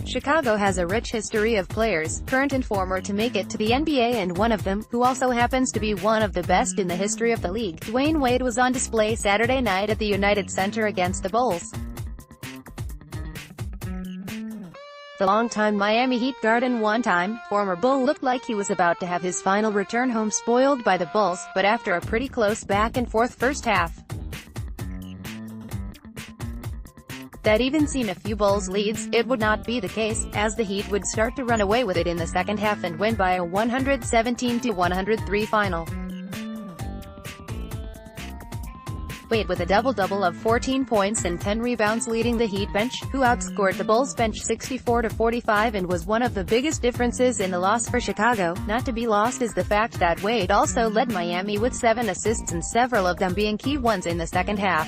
Chicago has a rich history of players, current and former, to make it to the NBA, and one of them, who also happens to be one of the best in the history of the league, Dwyane Wade, was on display Saturday night at the United Center against the Bulls. The longtime Miami Heat guard and one-time former Bull looked like he was about to have his final return home spoiled by the Bulls, but after a pretty close back-and-forth first half that even seen a few Bulls leads, it would not be the case, as the Heat would start to run away with it in the second half and win by a 117-103 final. Wade with a double-double of 14 points and 10 rebounds, leading the Heat bench, who outscored the Bulls bench 64-45 and was one of the biggest differences in the loss for Chicago. Not to be lost is the fact that Wade also led Miami with 7 assists, and several of them being key ones in the second half.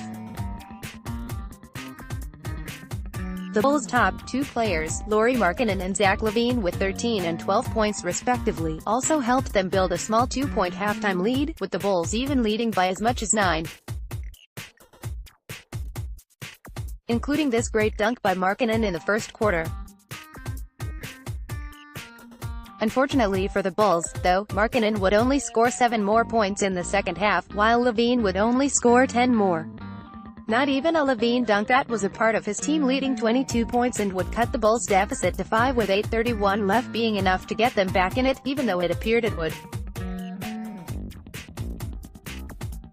The Bulls' top two players, Lauri Markkanen and Zach LaVine, with 13 and 12 points respectively, also helped them build a small 2-point halftime lead, with the Bulls even leading by as much as 9. Including this great dunk by Markkanen in the first quarter. Unfortunately for the Bulls, though, Markkanen would only score 7 more points in the second half, while LaVine would only score 10 more. Not even a LaVine dunk that was a part of his team leading 22 points and would cut the Bulls' deficit to 5 with 8:31 left being enough to get them back in it, even though it appeared it would.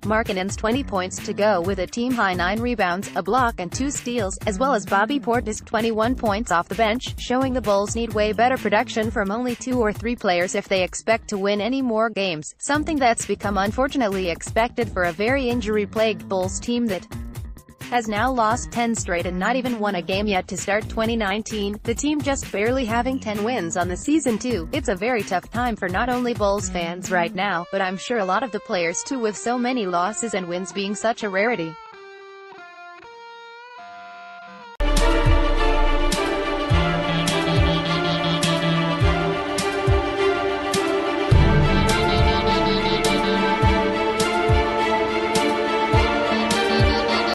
Markkanen's 20 points to go with a team-high 9 rebounds, a block and 2 steals, as well as Bobby Portis' 21 points off the bench, showing the Bulls need way better production from only 2 or 3 players if they expect to win any more games, something that's become unfortunately expected for a very injury-plagued Bulls team that has now lost 10 straight and not even won a game yet to start 2019, the team just barely having 10 wins on the season too. It's a very tough time for not only Bulls fans right now, but I'm sure a lot of the players too, with so many losses and wins being such a rarity.